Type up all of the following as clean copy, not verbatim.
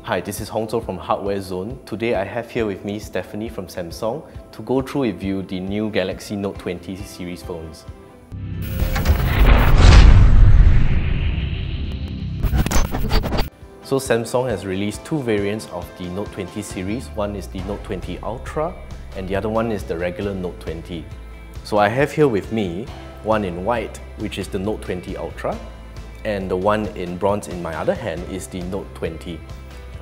Hi, this is Hongzhou from HardwareZone. Today I have here with me Stephanie from Samsung to go through with you the new Galaxy Note 20 series phones. So Samsung has released two variants of the Note 20 series. One is the Note 20 Ultra and the other one is the regular Note 20. So I have here with me one in white, which is the Note 20 Ultra, and the one in bronze in my other hand is the Note 20.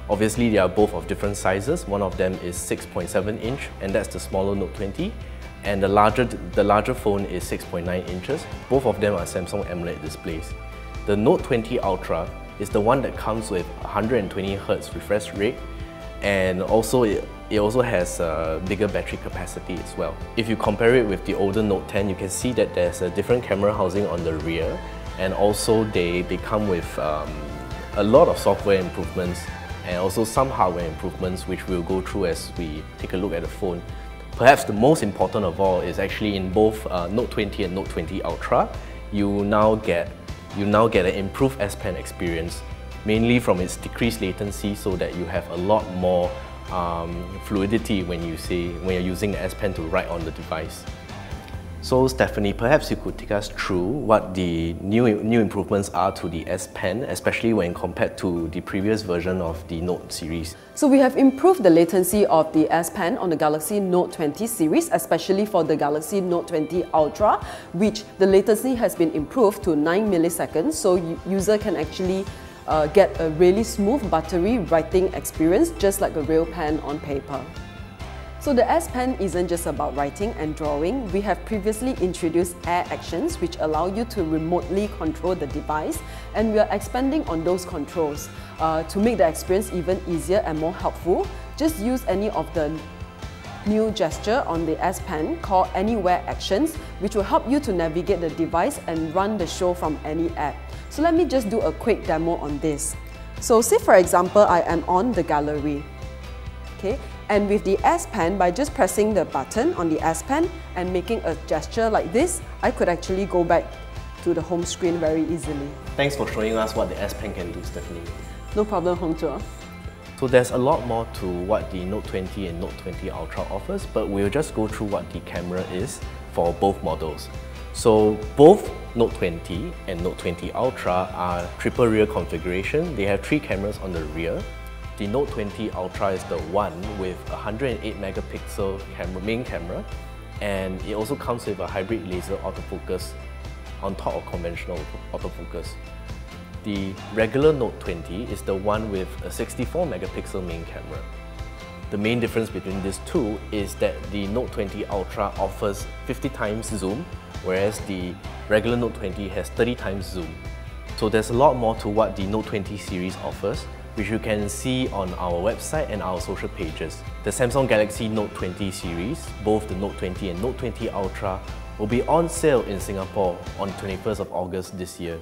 Obviously, they are both of different sizes. One of them is 6.7 inch, and that's the smaller Note 20. And the larger phone is 6.9 inches. Both of them are Samsung AMOLED displays. The Note 20 Ultra is the one that comes with 120Hz refresh rate, and also it also has a bigger battery capacity as well. If you compare it with the older Note 10, you can see that there's a different camera housing on the rear, and also they come with a lot of software improvements and also some hardware improvements, which we'll go through as we take a look at the phone. Perhaps the most important of all is actually in both Note 20 and Note 20 Ultra, you now get an improved S Pen experience, mainly from its decreased latency, so that you have a lot more fluidity when you're using the S Pen to write on the device. So Stephanie, perhaps you could take us through what the new improvements are to the S Pen, especially when compared to the previous version of the Note series. So we have improved the latency of the S Pen on the Galaxy Note 20 series, especially for the Galaxy Note 20 Ultra, which the latency has been improved to 9 milliseconds, so user can actually get a really smooth buttery writing experience, just like a real pen on paper. So the S Pen isn't just about writing and drawing. We have previously introduced Air Actions, which allow you to remotely control the device, and we are expanding on those controls to make the experience even easier and more helpful. Just use any of the new gesture on the S Pen called Anywhere Actions, which will help you to navigate the device and run the show from any app. So let me just do a quick demo on this. So say for example, I am on the gallery. Okay? And with the S Pen, by just pressing the button on the S Pen and making a gesture like this, I could actually go back to the home screen very easily. Thanks for showing us what the S Pen can do, Stephanie. No problem, Hongzhou. So there's a lot more to what the Note 20 and Note 20 Ultra offers, but we'll just go through what the camera is for both models. So both Note 20 and Note 20 Ultra are triple rear configuration. They have 3 cameras on the rear. The Note 20 Ultra is the one with a 108 megapixel main camera, and it also comes with a hybrid laser autofocus on top of conventional autofocus. The regular Note 20 is the one with a 64 megapixel main camera. The main difference between these two is that the Note 20 Ultra offers 50 times zoom, whereas the regular Note 20 has 30 times zoom. So there's a lot more to what the Note 20 series offers, which you can see on our website and our social pages. The Samsung Galaxy Note 20 series, both the Note 20 and Note 20 Ultra, will be on sale in Singapore on 21st of August this year.